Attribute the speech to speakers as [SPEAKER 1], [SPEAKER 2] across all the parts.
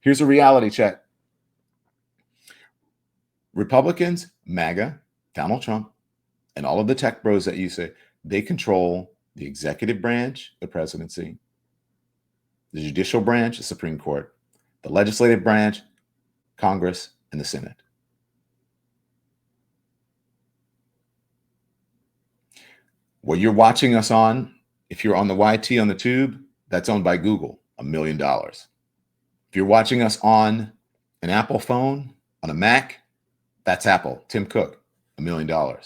[SPEAKER 1] Here's a reality check. Republicans, MAGA, Donald Trump, and all of the tech bros that you say, they control the executive branch, the presidency, the judicial branch, the Supreme Court, the legislative branch, Congress, and the Senate. What you're watching us on, if you're on the YT on the tube, that's owned by Google, $1 million. If you're watching us on an Apple phone, on a Mac, that's Apple, Tim Cook, $1 million.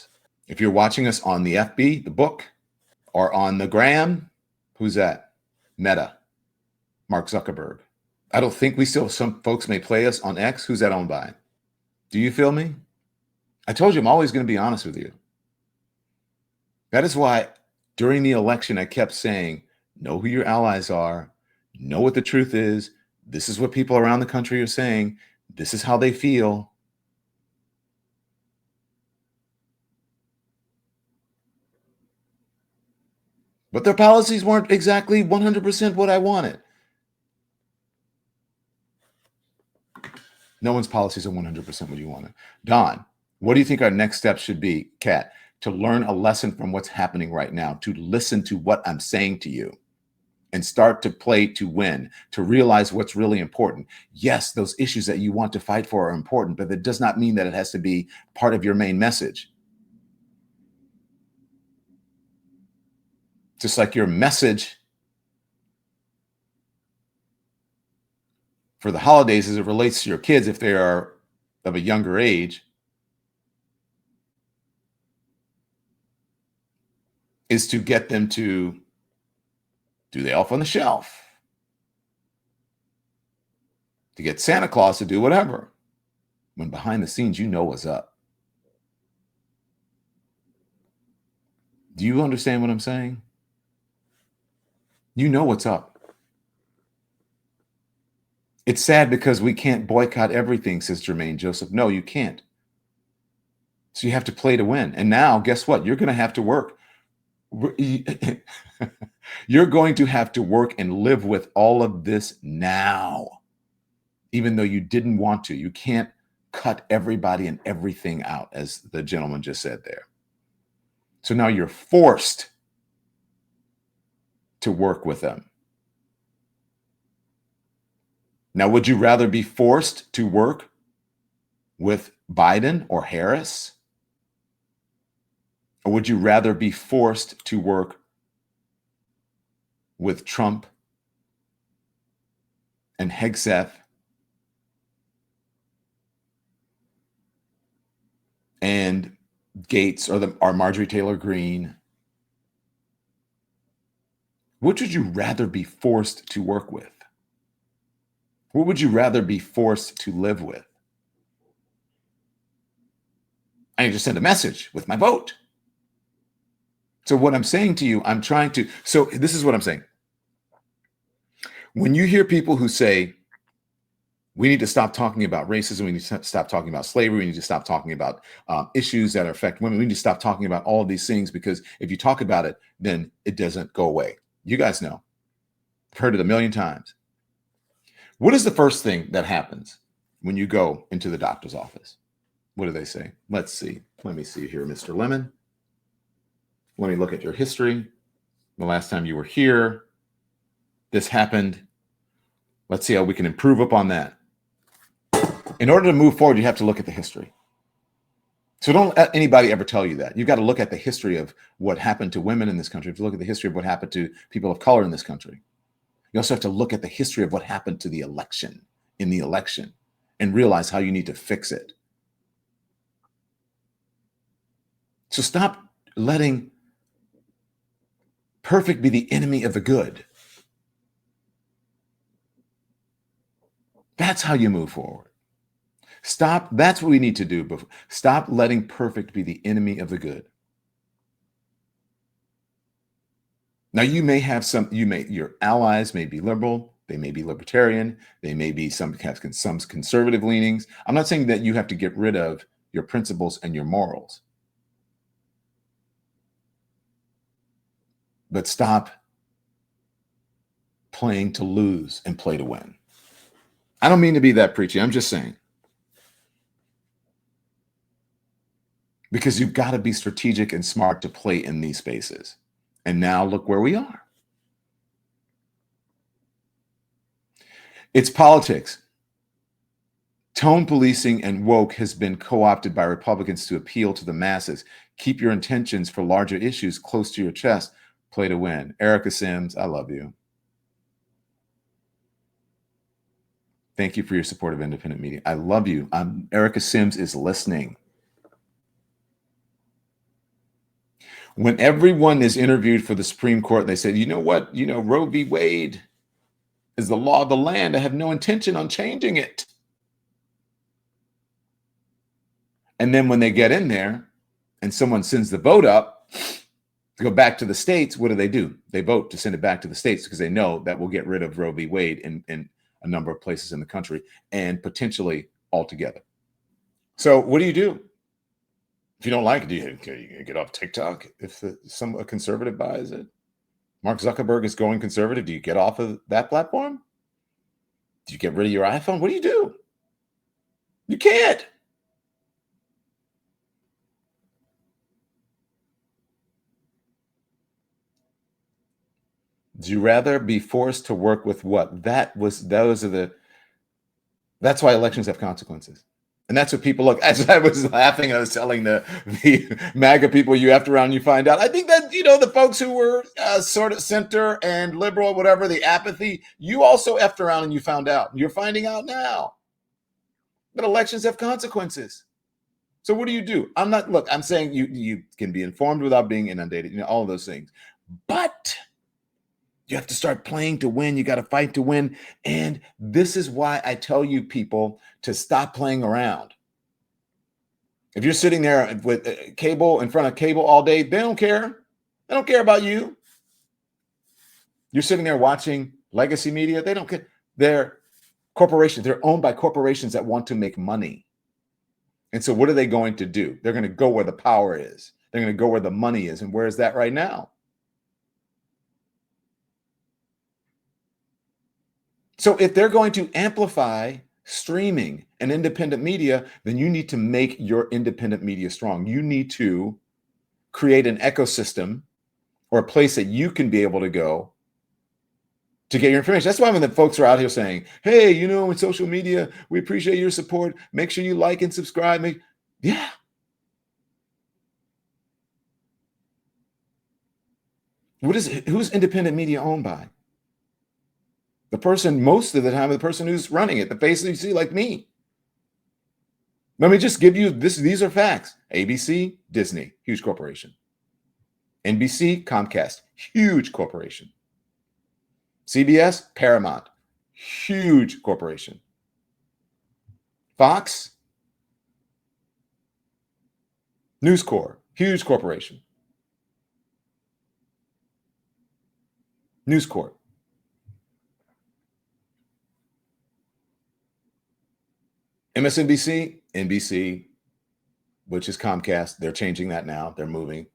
[SPEAKER 1] If you're watching us on the FB, the book, or on the gram, who's that? Meta, Mark Zuckerberg. I don't think some folks may play us on X. Who's that owned by? Do you feel me? I told you I'm always going to be honest with you. That is why during the election, I kept saying, know who your allies are, know what the truth is. This is what people around the country are saying. This is how they feel. But their policies weren't exactly 100% what I wanted. No one's policies are 100% what you wanted. Don, what do you think our next step should be, Kat? To learn a lesson from what's happening right now, to listen to what I'm saying to you and start to play to win, to realize what's really important. Yes, those issues that you want to fight for are important, but that does not mean that it has to be part of your main message. Just like your message for the holidays as it relates to your kids, if they are of a younger age, is to get them to do the elf on the shelf, to get Santa Claus to do whatever, when behind the scenes, you know what's up. Do you understand what I'm saying? You know what's up. It's sad because we can't boycott everything, says Jermaine Joseph. No, you can't. So you have to play to win. And now, guess what? You're going to have to work. You're going to have to work and live with all of this now, even though you didn't want to. You can't cut everybody and everything out, as the gentleman just said there. So now you're forced to work with them. Now, would you rather be forced to work with Biden or Harris? Or would you rather be forced to work with Trump and Hegseth and Gates or Marjorie Taylor Greene? Which would you rather be forced to work with? What would you rather be forced to live with? I need to send a message with my vote. So what I'm saying to you, so this is what I'm saying. When you hear people who say, we need to stop talking about racism, we need to stop talking about slavery, we need to stop talking about issues that affect women, we need to stop talking about all of these things, because if you talk about it, then it doesn't go away. You guys know. I've heard it a million times. What is the first thing that happens when you go into the doctor's office? What do they say? Let's see. Let me see here, Mr. Lemon. Let me look at your history. The last time you were here, this happened. Let's see how we can improve upon that. In order to move forward, you have to look at the history. So don't let anybody ever tell you that. You've got to look at the history of what happened to women in this country. You have to look at the history of what happened to people of color in this country. You also have to look at the history of what happened to the election, and realize how you need to fix it. So stop letting perfect be the enemy of the good. That's how you move forward. That's what we need to do. Stop letting perfect be the enemy of the good. Now, your allies may be liberal, they may be libertarian, they may be some conservative leanings. I'm not saying that you have to get rid of your principles and your morals. But stop playing to lose and play to win. I don't mean to be that preachy. I'm just saying. Because you've got to be strategic and smart to play in these spaces. And now look where we are. It's politics. Tone policing and woke has been co-opted by Republicans to appeal to the masses. Keep your intentions for larger issues close to your chest. Play to win. Erica Sims, I love you. Thank you for your support of independent media. I love you. Erica Sims is listening. When everyone is interviewed for the Supreme Court, they said, you know what? You know, Roe v. Wade is the law of the land. I have no intention on changing it. And then when they get in there and someone sends the vote up to go back to the states, what do? They vote to send it back to the states because they know that will get rid of Roe v. Wade in a number of places in the country and potentially altogether. So what do you do? If you don't like it, do you get off TikTok if a conservative buys it? Mark Zuckerberg is going conservative. Do you get off of that platform? Do you get rid of your iPhone? What do you do? You can't. Do you rather be forced to work with what? That's why elections have consequences. And that's what people look. As I was laughing, I was telling the MAGA people, you after round, you find out. I think that, the folks who were sort of center and liberal, whatever, the apathy, you also effed around and you found out. You're finding out now. But elections have consequences. So what do? I'm saying you can be informed without being inundated, all of those things. But you have to start playing to win. You got to fight to win. And this is why I tell you people to stop playing around. If you're sitting there with cable in front of cable all day, they don't care. They don't care about you. You're sitting there watching legacy media. They don't care. They're corporations. They're owned by corporations that want to make money. And so what are they going to do? They're going to go where the power is. They're going to go where the money is. And where is that right now? So if they're going to amplify streaming and independent media, then you need to make your independent media strong. You need to create an ecosystem or a place that you can be able to go to get your information. That's why when the folks are out here saying, hey, in social media, we appreciate your support. Make sure you like and subscribe. Yeah. Who's independent media owned by? The person, most of the time, the person who's running it, the face that you see, like me. Let me just give you this. These are facts. ABC, Disney, huge corporation. NBC, Comcast, huge corporation. CBS, Paramount, huge corporation. Fox, News Corp, huge corporation. News Corp. MSNBC, NBC, which is Comcast. They're changing that now. They're moving.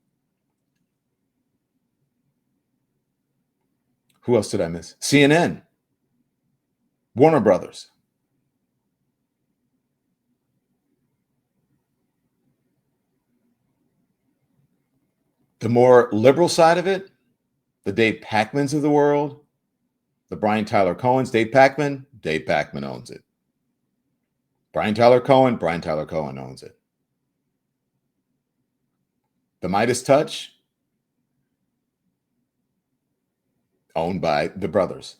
[SPEAKER 1] Who else did I miss? CNN, Warner Brothers. The more liberal side of it, the Dave Pakmans of the world, the Brian Tyler Cohens, Dave Pakman owns it. Brian Tyler Cohen owns it. The Midas Touch, owned by the brothers,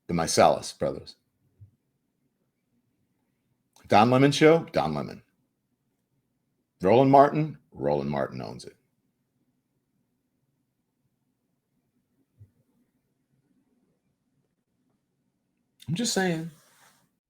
[SPEAKER 1] the Mysalis brothers. Don Lemon Show, Don Lemon. Roland Martin owns it. I'm just saying.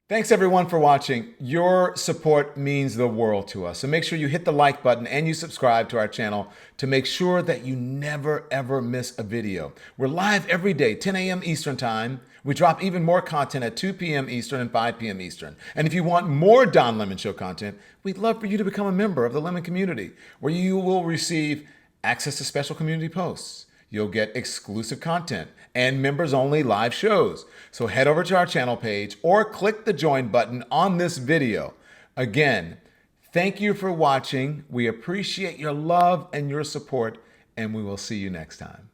[SPEAKER 1] Thanks everyone for watching. Your support means the world to us. So make sure you hit the like button and you subscribe to our channel to make sure that you never ever miss a video. We're live every day, 10 a.m. Eastern time. We drop even more content at 2 p.m. Eastern and 5 p.m. Eastern. And if you want more Don Lemon Show content, we'd love for you to become a member of the Lemon community, where you will receive access to special community posts. you'll get exclusive content and members only live shows. So head over to our channel page or click the join button on this video. Again, thank you for watching. We appreciate your love and your support, and we will see you next time.